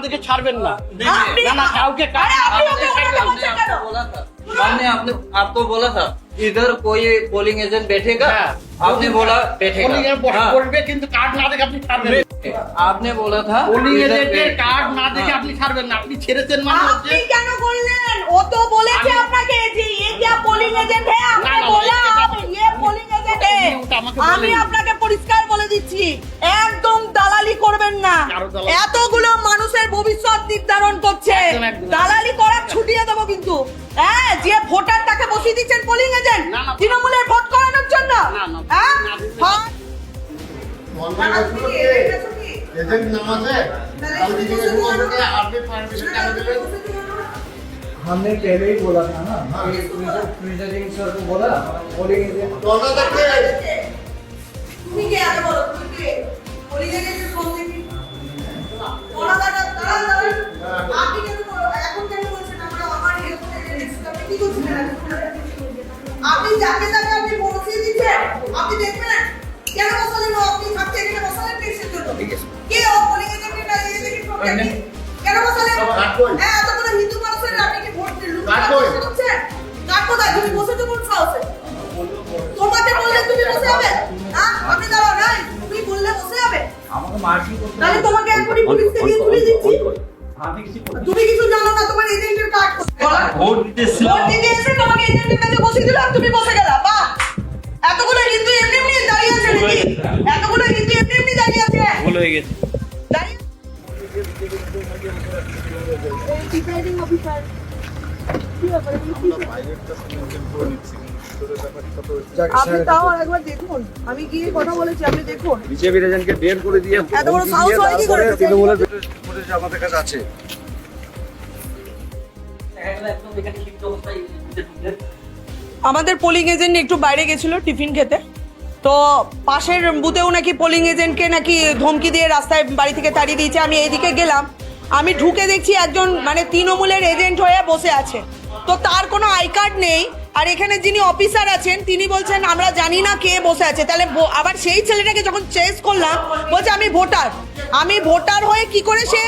দেখে ছাড়বেন না। আপনি- না না কাউকে আরে আপনি ওকে ওনাকে বলছেন কেন? हमने आपने आपको बोला था इधर कोई पोलिंग एजेंट बैठेगा, आपने बोला बैठेगा। পোলিং এ हाँ, বসবে কিন্তু কার্ড না দেখে আপনি ছাড়বেন না। आपने बोला था পোলিং इधर এজেন্টের पे- কার্ড না দেখে हाँ, আপনি ছাড়বেন না। আপনি ছেড়েছেন মানে হচ্ছে আপনি কেন বললেন? ও তো বলেছে আমি- আপনাকে যে ये क्या पोलिंग एजेंट है, आपने না, না, बोला এটা- अब ये पोलिंग एजेंट है। আপনি ওটা আমাকে আমি বলেন। আপনাকে পরিষ্কার বলে দিচ্ছি, একদম দালালি করবেন না। কারো দালালি- এতগুলো মানুষের ভবিষ্যৎ নির্ধারণ করছে, একদম, একদম। দালালি করা ছুটিয়ে দেবো কিন্তু। হ্যাঁ, যে ভোটার তাকে বসিয়ে দিচ্ছেন পোলিং এজেন্ট না, না, তৃণমূলের ভোট করানোর জন্য। না, না, হ্যাঁ? না, দিতে- হ্যাঁ। एजेंट नाम है कल की जगह वो करके आपने परमिशन क्या देंगे हमने पहले ही बोला था ना प्रिजाइडिंग सर को बोला पोलिंग एजेंट कौन सा देखते তুমি কে আগে বলো, তুমি কে? পোলিং এজেন্টের ফোন দেখি। আপনি কেন এখন কেন বলছেন আমরা আমার হেল্প আপনি কি করছেন? আপনি যাকে তাকে আপনি পৌঁছে দিচ্ছেন, আপনি দেখবেন কেন বসালেন? আপনি থাকতে এখানে বসালেন কিসের জন্য? কে ও পোলিং এজেন্টের দাঁড়িয়ে দেখি কেন বসালেন? হ্যাঁ, এত বড় হিন্দু মানুষের আপনি কি ভোট দিলেন? কাট কোথায়? তুমি বসে তো কোন সাহসে? তোমাকে বললে তুমি বসে যাবে? হ্যাঁ, আপনি দাঁড়াও না, তুমি বললে বসে যাবে? আমাকে মার্কিং করতে তাহলে তোমাকে এখনই পুলিশকে দিয়ে তুলে দিচ্ছি। আমি কিছু তুমি কিছু জানো না, তোমার এজেন্টের কার্ড ভোট দিতে ভোট দিতে এসে তোমাকে এজেন্টের কাছে বসিয়ে দিলাম, তুমি বসে গেলা। বাহ, এতগুলো হিন্দু এমনি এমনি দাঁড়িয়ে আছে নাকি? এতগুলো হিন্দু এমনি এমনি দাঁড়িয়ে আছে? ভুল হয়ে গেছে। দাঁড়িয়ে প্রিসাইডিং অফিসার কি ব্যাপার? আপনি তাও আরেকবার দেখুন, আমি গিয়ে কথা বলেছি, আপনি দেখুন। বিজেপি এজেন্টকে বের করে দিয়ে এত বড় সাহস হয় কি করে? তৃণমূলের ফুটেজ আমাদের কাছে আছে আমাদের পোলিং এজেন্ট একটু বাইরে গেছিল টিফিন খেতে, তো পাশের বুথেও নাকি পোলিং এজেন্টকে নাকি ধমকি দিয়ে রাস্তায় বাড়ি থেকে তাড়িয়ে দিয়েছে। আমি এইদিকে গেলাম, আমি ঢুকে দেখছি একজন মানে তৃণমূলের এজেন্ট হয়ে বসে আছে, তো তার কোনো আই কার্ড নেই। আর এখানে যিনি অফিসার আছেন তিনি বলছেন আমরা জানি না কে বসে আছে। তাহলে আবার সেই ছেলেটাকে যখন চেস করলাম বলছে আমি ভোটার। আমি ভোটার হয়ে কি করে সে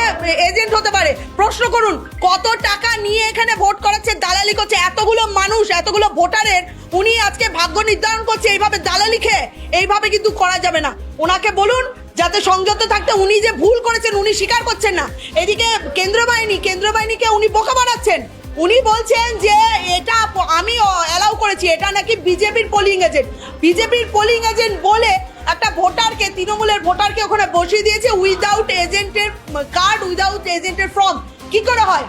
এজেন্ট হতে পারে? প্রশ্ন করুন, কত টাকা নিয়ে এখানে ভোট করাচ্ছে, দালালি করছে। এতগুলো মানুষ, এতগুলো ভোটারের উনি আজকে ভাগ্য নির্ধারণ করছে। এইভাবে দালালি খেয়ে এইভাবে কিন্তু করা যাবে না। ওনাকে বলুন যাতে সংযত থাকতে, উনি যে ভুল করেছেন উনি স্বীকার করছেন না। এদিকে কেন্দ্র বাহিনীকে উনি বোকা বানাচ্ছেন। উনি বলছেন যে এটা আমি অ্যালাউ করেছি, এটা নাকি বিজেপির পোলিং এজেন্ট। বিজেপির পোলিং এজেন্ট বলে একটা ভোটারকে, তৃণমূলের ভোটারকে ওখানে বসিয়ে দিয়েছে উইদাউট এজেন্টের কার্ড, উইদাউট এজেন্টের ফর্ম। কি করে হয়?